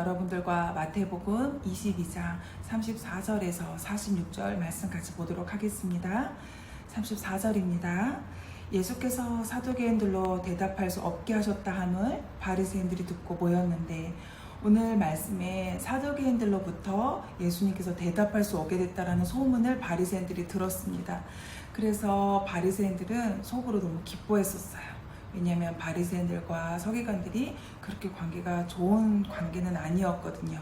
여러분들과 마태복음 22장 34절에서 46절 말씀 같이 보도록 하겠습니다. 34절입니다. 예수께서 사두개인들로 대답할 수 없게 하셨다 함을 바리새인들이 듣고 모였는데, 오늘 말씀에 사두개인들로부터 예수님께서 대답할 수 없게 됐다라는 소문을 바리새인들이 들었습니다. 그래서 바리새인들은 속으로 너무 기뻐했었어요. 왜냐하면 바리새인들과 서기관들이 그렇게 관계가 좋은 관계는 아니었거든요.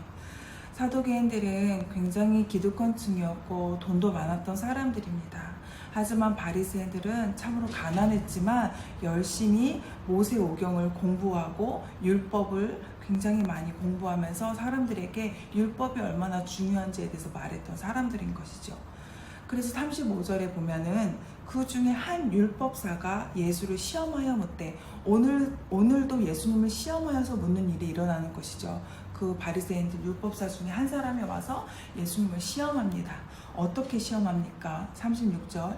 사두개인들은 굉장히 기득권층이었고 돈도 많았던 사람들입니다. 하지만 바리새인들은 참으로 가난했지만 열심히 모세오경을 공부하고 율법을 굉장히 많이 공부하면서 사람들에게 율법이 얼마나 중요한지에 대해서 말했던 사람들인 것이죠. 그래서 35절에 보면은 그 중에 한 율법사가 예수를 시험하여 묻되, 오늘도 예수님을 시험하여서 묻는 일이 일어나는 것이죠. 그 바리새인들 율법사 중에 한 사람이 와서 예수님을 시험합니다. 어떻게 시험합니까? 36절.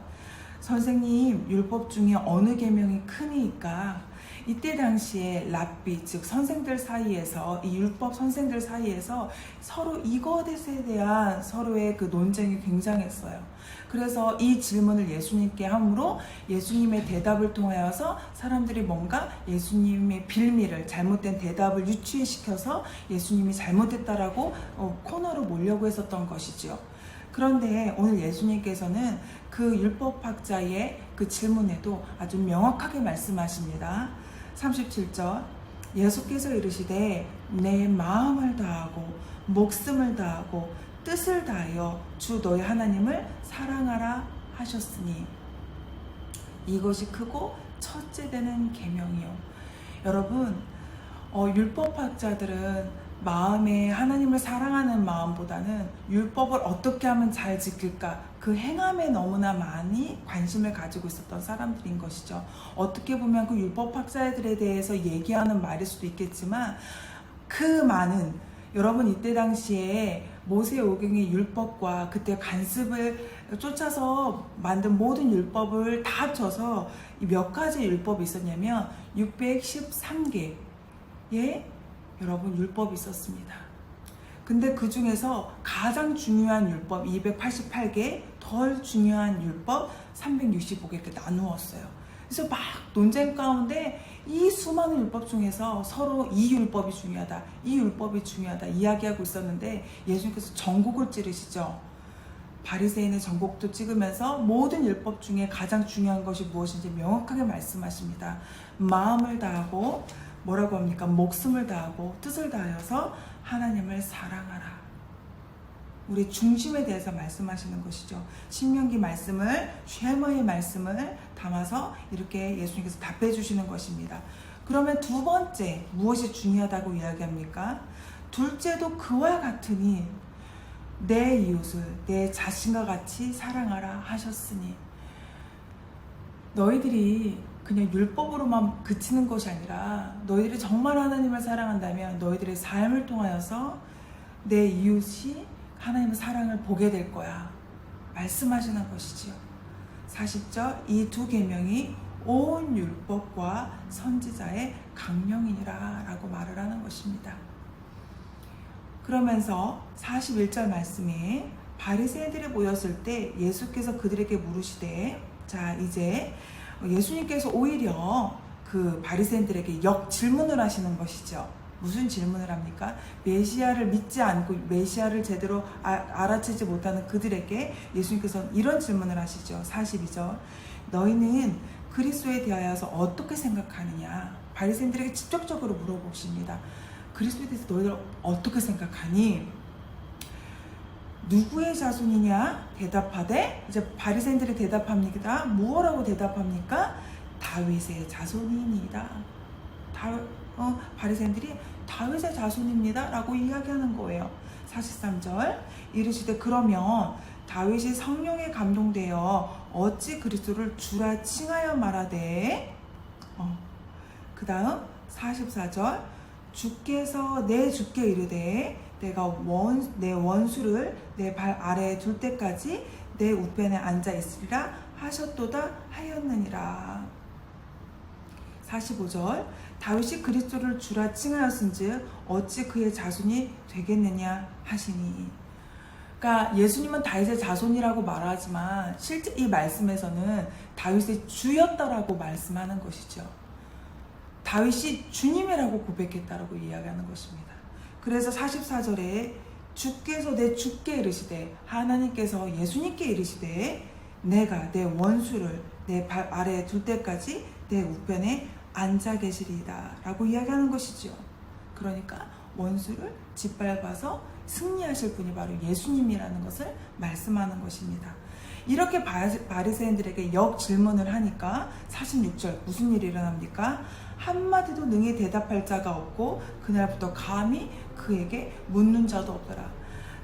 선생님, 율법 중에 어느 계명이 크니까? 이때 당시에 랍비, 즉 선생들 사이에서, 이 율법 선생들 사이에서 서로 이것에 대한 서로의 그 논쟁이 굉장했어요. 그래서 이 질문을 예수님께 함으로 예수님의 대답을 통하여서 사람들이 뭔가 예수님의 빌미를, 잘못된 대답을 유추시켜서 예수님이 잘못했다라고 코너로 몰려고 했었던 것이죠. 그런데 오늘 예수님께서는 그 율법학자의 그 질문에도 아주 명확하게 말씀하십니다. 37절. 예수께서 이르시되 내 마음을 다하고 목숨을 다하고 뜻을 다하여 주 너희 하나님을 사랑하라 하셨으니 이것이 크고 첫째 되는 계명이요. 여러분, 율법학자들은 마음에 하나님을 사랑하는 마음보다는 율법을 어떻게 하면 잘 지킬까, 그 행함에 너무나 많이 관심을 가지고 있었던 사람들인 것이죠. 어떻게 보면 그 율법학자들에 대해서 얘기하는 말일 수도 있겠지만, 그 많은, 여러분 이때 당시에 모세오경의 율법과 그때 간습을 쫓아서 만든 모든 율법을 다 합쳐서 몇 가지 율법이 있었냐면 613개의 여러분 율법이 있었습니다. 근데 그 중에서 가장 중요한 율법 288개, 덜 중요한 율법 365개 이렇게 나누었어요. 그래서 막 논쟁 가운데 이 수많은 율법 중에서 서로 이 율법이 중요하다, 이 율법이 중요하다 이야기하고 있었는데, 예수님께서 전곡을 찌르시죠. 바리새인의 전곡도 찍으면서 모든 율법 중에 가장 중요한 것이 무엇인지 명확하게 말씀하십니다. 마음을 다하고 뭐라고 합니까? 목숨을 다하고 뜻을 다하여서 하나님을 사랑하라. 우리 중심에 대해서 말씀하시는 것이죠. 신명기 말씀을, 쉐마의 말씀을 담아서 이렇게 예수님께서 답해 주시는 것입니다. 그러면 두 번째, 무엇이 중요하다고 이야기합니까? 둘째도 그와 같으니 내 이웃을 내 자신과 같이 사랑하라 하셨으니, 너희들이 그냥 율법으로만 그치는 것이 아니라 너희들이 정말 하나님을 사랑한다면 너희들의 삶을 통하여서 내 이웃이 하나님의 사랑을 보게 될 거야 말씀하시는 것이지요. 40절. 이 두 계명이 온 율법과 선지자의 강령이니라 라고 말을 하는 것입니다. 그러면서 41절 말씀에 바리새인들이 모였을 때 예수께서 그들에게 물으시되, 자 이제 예수님께서 오히려 그 바리새인들에게 역질문을 하시는 것이죠. 무슨 질문을 합니까? 메시아를 믿지 않고 메시아를 제대로 알아채지 못하는 그들에게 예수님께서는 이런 질문을 하시죠. 42절. 너희는 그리스도에 대하여서 어떻게 생각하느냐? 바리새인들에게 직접적으로 물어보십니다. 그리스도에 대해서 너희들 어떻게 생각하니? 누구의 자손이냐? 대답하되, 이제 바리새인들이 대답합니다. 무엇라고 대답합니까? 다윗의 자손이니이다. 바리새인들이 다윗의 자손입니다 라고 이야기하는 거예요. 43절. 이르시되 그러면 다윗이 성령에 감동되어 어찌 그리스도를 주라 칭하여 말하되, 그 다음 44절. 주께서 내 주께 이르되 내가 내 원수를 내 발 아래에 둘 때까지 내 우편에 앉아 있으리라 하셨도다 하였느니라. 45절 다윗이 그리스도를 주라 칭하였은즉 어찌 그의 자손이 되겠느냐 하시니. 그러니까 예수님은 다윗의 자손이라고 말하지만 실제 이 말씀에서는 다윗의 주였다라고 말씀하는 것이죠. 다윗이 주님이라고 고백했다라고 이야기하는 것입니다. 그래서 44절에 주께서 내 주께 이르시되, 하나님께서 예수님께 이르시되 내가 내 원수를 내 발 아래에 둘 때까지 내 우편에 앉아 계시리이다 라고 이야기하는 것이죠. 그러니까 원수를 짓밟아서 승리하실 분이 바로 예수님이라는 것을 말씀하는 것입니다. 이렇게 바리새인들에게 역질문을 하니까 46절 무슨 일이 일어납니까? 한마디도 능히 대답할 자가 없고 그날부터 감히 그에게 묻는 자도 없더라.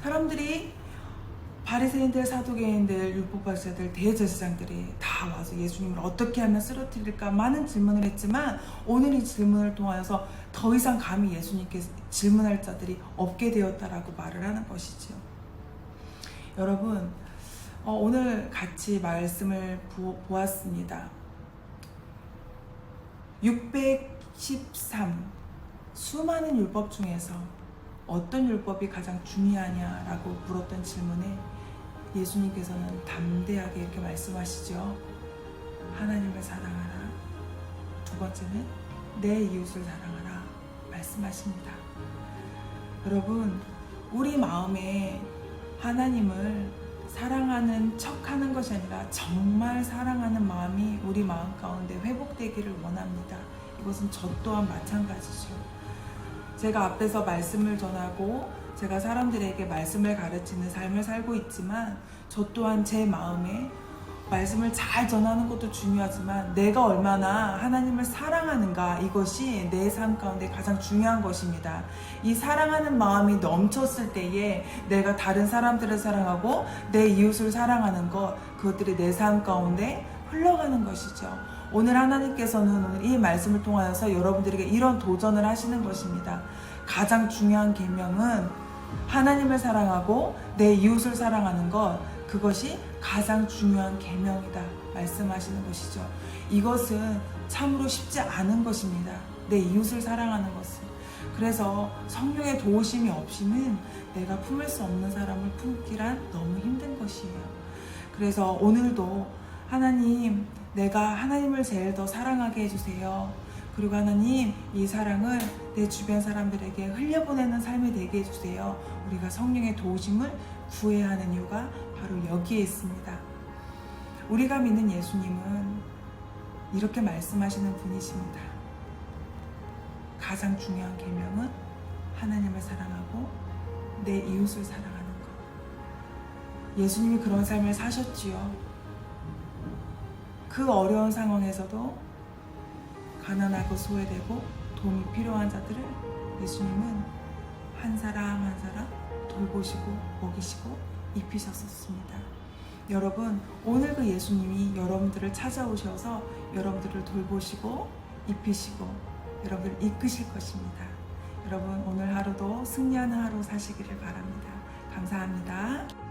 사람들이 바리새인들, 사두개인들, 율법학자들, 대제사장들이 다 와서 예수님을 어떻게 하면 쓰러뜨릴까 많은 질문을 했지만 오늘 이 질문을 통하여서 더 이상 감히 예수님께 질문할 자들이 없게 되었다라고 말을 하는 것이죠. 여러분, 오늘 같이 말씀을 보았습니다. 613 수많은 율법 중에서 어떤 율법이 가장 중요하냐라고 물었던 질문에 예수님께서는 담대하게 이렇게 말씀하시죠. 하나님을 사랑하라. 두 번째는 내 이웃을 사랑하라 말씀하십니다. 여러분, 우리 마음에 하나님을 사랑하는 척하는 것이 아니라 정말 사랑하는 마음이 우리 마음 가운데 회복되기를 원합니다. 이것은 저 또한 마찬가지죠. 제가 앞에서 말씀을 전하고 제가 사람들에게 말씀을 가르치는 삶을 살고 있지만 저 또한 제 마음에 말씀을 잘 전하는 것도 중요하지만 내가 얼마나 하나님을 사랑하는가, 이것이 내 삶 가운데 가장 중요한 것입니다. 이 사랑하는 마음이 넘쳤을 때에 내가 다른 사람들을 사랑하고 내 이웃을 사랑하는 것, 그것들이 내 삶 가운데 흘러가는 것이죠. 오늘 하나님께서는 오늘 이 말씀을 통하여서 여러분들에게 이런 도전을 하시는 것입니다. 가장 중요한 계명은 하나님을 사랑하고 내 이웃을 사랑하는 것, 그것이 가장 중요한 계명이다 말씀하시는 것이죠. 이것은 참으로 쉽지 않은 것입니다. 내 이웃을 사랑하는 것은. 그래서 성령의 도우심이 없이는 내가 품을 수 없는 사람을 품기란 너무 힘든 것이에요. 그래서 오늘도 하나님, 내가 하나님을 제일 더 사랑하게 해주세요. 그리고 하나님, 이 사랑을 내 주변 사람들에게 흘려보내는 삶이 되게 해주세요. 우리가 성령의 도우심을 구해야 하는 이유가 바로 여기에 있습니다. 우리가 믿는 예수님은 이렇게 말씀하시는 분이십니다. 가장 중요한 계명은 하나님을 사랑하고 내 이웃을 사랑하는 것. 예수님이 그런 삶을 사셨지요. 그 어려운 상황에서도 가난하고 소외되고 도움이 필요한 자들을 예수님은 한 사람 한 사람 돌보시고 먹이시고 입히셨습니다. 여러분, 오늘 그 예수님이 여러분들을 찾아오셔서 여러분들을 돌보시고 입히시고 여러분들을 이끄실 것입니다. 여러분, 오늘 하루도 승리하는 하루 사시기를 바랍니다. 감사합니다.